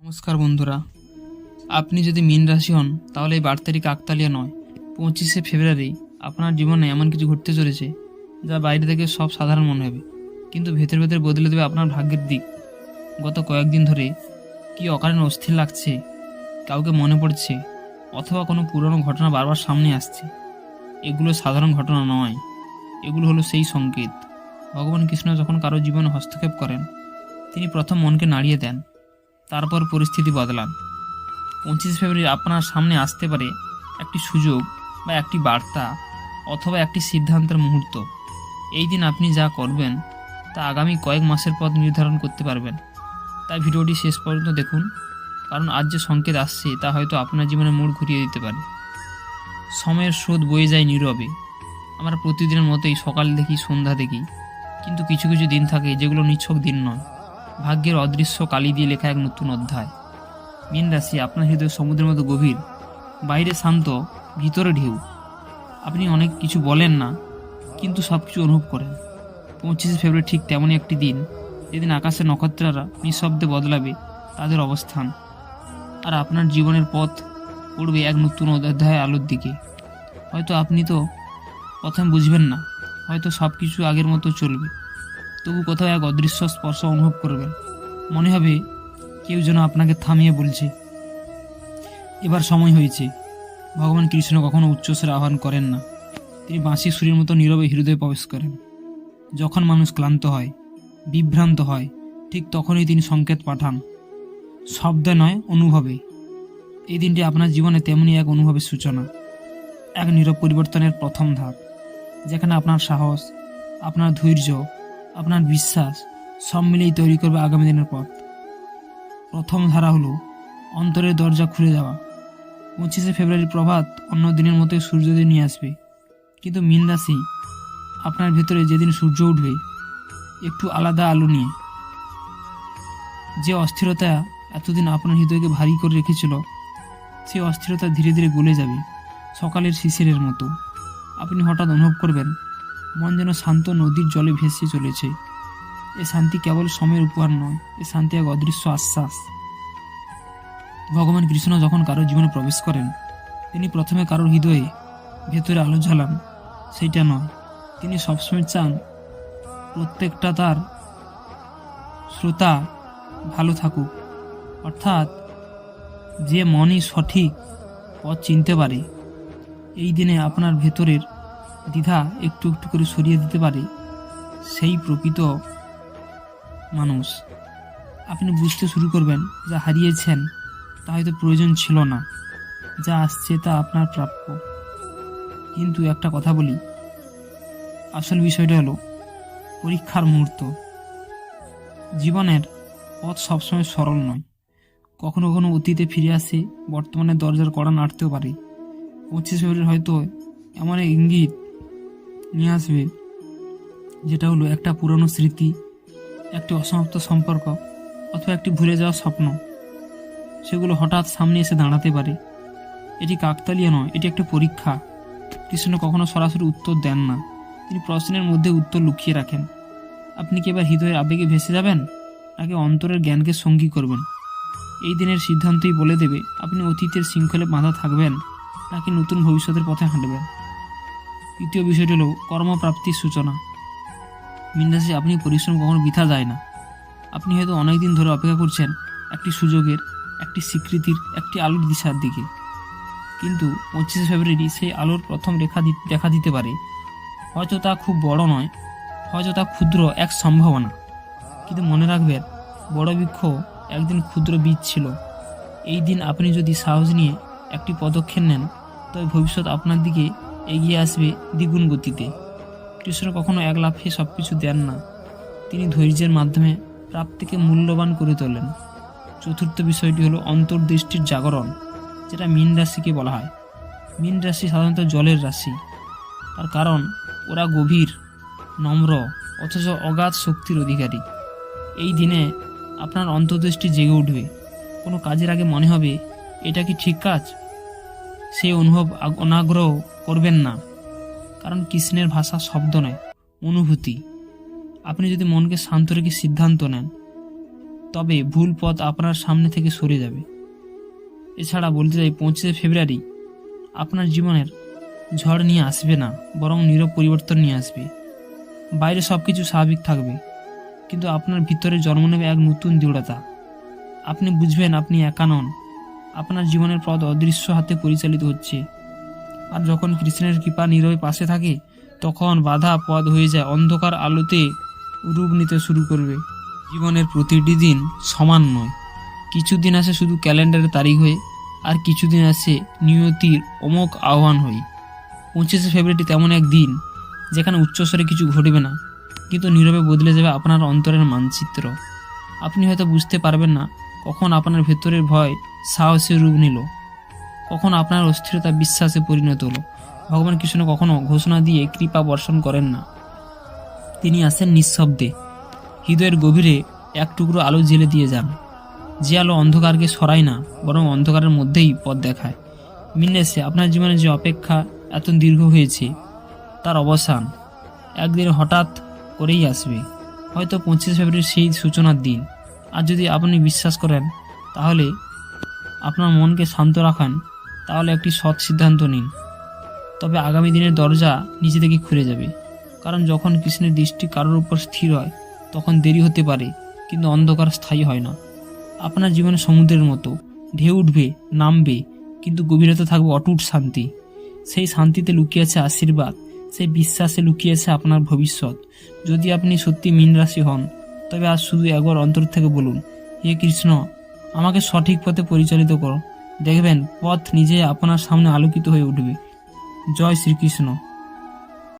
নমস্কার বন্ধুরা, আপনি যদি মীন রাশি হন তাহলে এই বার্তাটি কাকতালীয় নয়। 25শে ফেব্রুয়ারি আপনার জীবনে এমন কিছু ঘটতে চলেছে যা বাইরে থেকে সব সাধারণ মনে হবে, কিন্তু ভেতর ভেতর বদলে দেবে আপনার ভাগ্যের দিক। গত কয়েকদিন ধরে কি অকারণে অস্থির লাগছে, কাউকে মনে পড়ছে, অথবা কোনো পুরনো ঘটনা বারবার সামনে আসছে, এগুলো সাধারণ ঘটনা নয়, এগুলো হলো সেই সংকেত। ভগবান কৃষ্ণ যখন কারো জীবনে হস্তক্ষেপ করেন, তিনি প্রথম মনকে নাড়িয়ে দেন, তারপর পরিস্থিতি বদলান। 25 ফেব্রুয়ারি আপনার সামনে আসতে পারে একটি সুযোগ বা একটি বার্তা অথবা একটি সিদ্ধান্তের মুহূর্ত। এই দিন আপনি যা করবেন তা আগামী কয়েক মাসের পথ নির্ধারণ করতে পারবেন। তাই ভিডিওটি শেষ পর্যন্ত দেখুন, কারণ আজ যে সংকেত আসছে তা হয়তো আপনার জীবনের মোড় ঘুরিয়ে দিতে পারে। সময়ের স্রোত বয়ে যায় নীরবে। আমরা প্রতিদিনের মতোই সকাল দেখি, সন্ধ্যা দেখি, কিন্তু কিছু কিছু দিন থাকে যেগুলো নিছক দিন নয়, ভাগ্যের অদৃশ্য কালি দিয়ে লেখা এক নতুন অধ্যায়। মীন রাশি আপনার হৃদয় সমুদ্রের মতো গভীর, বাইরে শান্ত, ভিতরে ঢেউ। আপনি অনেক কিছু বলেন না, কিন্তু সব কিছু অনুভব করেন। 25শে ফেব্রুয়ারি ঠিক তেমনই একটি দিন, যেদিন আকাশের নক্ষত্ররা নিঃশব্দে বদলাবে তাদের অবস্থান, আর আপনার জীবনের পথ পড়বে এক নতুন অধ্যায় আলোর দিকে। হয়তো আপনি তো প্রথমে বুঝবেন না, হয়তো সব কিছু আগের মতো চলবে, তবু কোথাও এক অদৃশ্য স্পর্শ অনুভব করবেন। মনে হবে কেউ যেন আপনাকে থামিয়ে বলছে, এবার সময় হয়েছে। ভগবান কৃষ্ণ কখনো উচ্চস্বরে আহ্বান করেন না, তিনি বাঁশি সুরের মতো নীরবে হৃদয়ে প্রবেশ করেন। যখন মানুষ ক্লান্ত হয়, বিভ্রান্ত হয়, ঠিক তখনই তিনি সংকেত পাঠান, শব্দে নয়, অনুভবে। এই দিনটি আপনার জীবনে তেমনই এক অনুভবের সূচনা, এক নীরব পরিবর্তনের প্রথম ধাপ, যেখানে আপনার সাহস, আপনার ধৈর্য, আপনার বিশ্বাস সব মিলেই তৈরি করবে আগামী দিনের পথ। প্রথম ধারা হলো অন্তরের দরজা খুলে যাওয়া। 25শে ফেব্রুয়ারির প্রভাত অন্য দিনের মতোই সূর্যোদয় নিয়ে আসবে, কিন্তু মীন রাশি আপনার ভেতরে যেদিন সূর্য উঠবে একটু আলাদা আলো নিয়ে। যে অস্থিরতা এতদিন আপনার হৃদয়কে ভারী করে রেখেছিল, সেই অস্থিরতা ধীরে ধীরে গলে যাবে সকালের শিশিরের মতো। আপনি হঠাৎ অনুভব করবেন মন যেন শান্ত নদীর জলে ভেসে চলেছে। এ শান্তি কেবল সময়ের উপহার নয়, এ শান্তি এক অদৃশ্য আশ্বাস। ভগবান কৃষ্ণ যখন কারোর জীবনে প্রবেশ করেন, তিনি প্রথমে কারোর হৃদয়ে ভেতরে আলো জ্বালান, সেইটা নয়। তিনি সবসময় চান প্রত্যেকটা তার শ্রোতা ভালো থাকুক, অর্থাৎ যে মনই সঠিক পথ চিনতে পারে। এই দিনে আপনার ভেতরের দ্বিধা একটু একটু করে সরিয়ে দিতে পারে সেই প্রকৃত মানুষ। আপনি বুঝতে শুরু করবেন যা হারিয়েছেন তা হয়তো প্রয়োজন ছিল না, যা আসছে তা আপনার প্রাপ্য। কিন্তু একটা কথা বলি, আসল বিষয়টা হলো পরীক্ষার মুহূর্ত। জীবনের পথ সবসময় সরল নয়, কখনো কখনো অতীতে ফিরে আসে, বর্তমানে দরজার কড়া নাড়তেও পারে। 25 ফেব্রুয়ারি হয়তো এমন এক ইঙ্গিত নিয়ে আসবে, যেটা হলো একটা পুরনো স্মৃতি, একটি অসমাপ্ত সম্পর্ক, অথবা একটি ভুলে যাওয়া স্বপ্ন। সেগুলো হঠাৎ সামনে এসে দাঁড়াতে পারে। এটি কাকতালীয় নয়, এটি একটা পরীক্ষা। কৃষ্ণ কখনো সরাসরি উত্তর দেন না, তিনি প্রশ্নের মধ্যে উত্তর লুকিয়ে রাখেন। আপনি কি এবার হৃদয়ের আবেগে ভেসে যাবেন, নাকি অন্তরের জ্ঞানকে সঙ্গী করবেন? এই দিনের সিদ্ধান্তই বলে দেবে আপনি অতীতের শৃঙ্খলে বাঁধা থাকবেন, নাকি নতুন ভবিষ্যতের পথে হাঁটবেন। তৃতীয় বিষয়টি হল কর্মপ্রাপ্তির সূচনা। মীন রাশি, আপনি পরিশ্রম কখনো বৃথা যায় না। আপনি হয়তো অনেকদিন ধরে অপেক্ষা করছেন একটি সুযোগের, একটি স্বীকৃতির, একটি আলোর দিশার দিকে, কিন্তু 25শে ফেব্রুয়ারি সেই আলোর প্রথম দেখা দিতে পারে। হয়তো তা খুব বড় নয়, হয়তো তা ক্ষুদ্র এক সম্ভাবনা, কিন্তু মনে রাখবেন বড় বৃক্ষ একদিন ক্ষুদ্র বীজ ছিল। এই দিন আপনি যদি সাহস নিয়ে একটি পদক্ষেপ নেন, তবে ভবিষ্যৎ আপনার দিকে এগিয়ে আসবে দ্বিগুণ গতিতে। কৃষ্ণ কখনো এক লাফে সব কিছু দেন না, তিনি ধৈর্যের মাধ্যমে প্রাপ্তিকে মূল্যবান করে তোলেন। চতুর্থ বিষয়টি হলো অন্তর্দৃষ্টির জাগরণ, যেটা মীন রাশিকে বলা হয়। মীন রাশি সাধারণত জলের রাশি, তার কারণ ওরা গভীর, নম্র, অথচ অগাধ শক্তির অধিকারী। এই দিনে আপনার অন্তর্দৃষ্টি জেগে উঠবে। কোনো কাজের আগে মনে হবে এটা কি ঠিক কাজ, সেই অনুভব অনাগ্রহ করবেন না, কারণ কৃষ্ণের ভাষা শব্দ নয়, অনুভূতি। আপনি যদি মনকে শান্ত রেখে সিদ্ধান্ত নেন, তবে ভুল পথ আপনার সামনে থেকে সরে যাবে। এছাড়া বলতে চাই 25শে ফেব্রুয়ারি আপনার জীবনের ঝড় নিয়ে আসবে না, বরং নীরব পরিবর্তন নিয়ে আসবে। বাইরে সব কিছু স্বাভাবিক থাকবে, কিন্তু আপনার ভিতরে জন্ম নেবে এক নতুন দৃঢ়তা। আপনি বুঝবেন আপনি একা নন, আপনার জীবনের পথ অদৃশ্য হাতে পরিচালিত হচ্ছে। আর যখন কৃষ্ণের কৃপা নীরবে পাশে থাকে, তখন বাধা পথ হয়ে যায় অন্ধকার আলোতে রূপ নিতে শুরু করবে। জীবনের প্রতিটি দিন সমান নয়, কিছু দিন আসে শুধু ক্যালেন্ডারের তারিখ হয়ে, আর কিছুদিন আসে নিয়তির অমোঘ আহ্বান হয়ে। 25শে ফেব্রুয়ারি তেমন এক দিন যেখানে উচ্চস্বরে কিছু ঘটবে না, কিন্তু নীরবে বদলে যাবে আপনার অন্তরের মানচিত্র। আপনি হয়তো বুঝতে পারবেন না কখন আপনার ভেতরের ভয় সাহসে রূপ নিল, কখন আপনার অস্থিরতা বিশ্বাসে পরিণত হলো। ভগবান কৃষ্ণ কখনো ঘোষণা দিয়ে কৃপা বর্ষণ করেন না, তিনি আসেন নিঃশব্দে, হৃদয়ের গভীরে এক টুকরো আলো জেলে দিয়ে যান। যে আলো অন্ধকারকে সরায় না, বরং অন্ধকারের মধ্যেই পথ দেখায়। মিন্নেসে আপনার জীবনে যে অপেক্ষা এত দীর্ঘ হয়েছে, তার অবসান একদিন হঠাৎ করেই আসবে, হয়তো 25শে ফেব্রুয়ারি সেই সূচনার দিন। আর যদি আপনি বিশ্বাস করেন, তাহলে আপনার মনকে শান্ত রাখান, তাহলে একটি সৎ সিদ্ধান্ত নিন। তবে আগামী দিনের দরজা নিজে থেকে খুলে যাবে, কারণ যখন কৃষ্ণের দৃষ্টি কারোর উপর স্থির হয়, তখন দেরি হতে পারে, কিন্তু অন্ধকার স্থায়ী হয় না। আপনার জীবনে সমুদ্রের মতো ঢেউ উঠবে, নামবে, কিন্তু গভীরতা থাকবে অটুট শান্তি। সেই শান্তিতে লুকিয়ে আছে আশীর্বাদ, সেই বিশ্বাসে লুকিয়ে আছে আপনার ভবিষ্যৎ। যদি আপনি সত্যি মীন রাশি হন, তবে আজ শুধু একবার অন্তর থেকে বলুন, হে কৃষ্ণ, আমাকে সঠিক পথে পরিচালিত করো। দেখবেন পথ নিজে আপনার সামনে আলোকিত হয়ে উঠবে। জয় শ্রীকৃষ্ণ।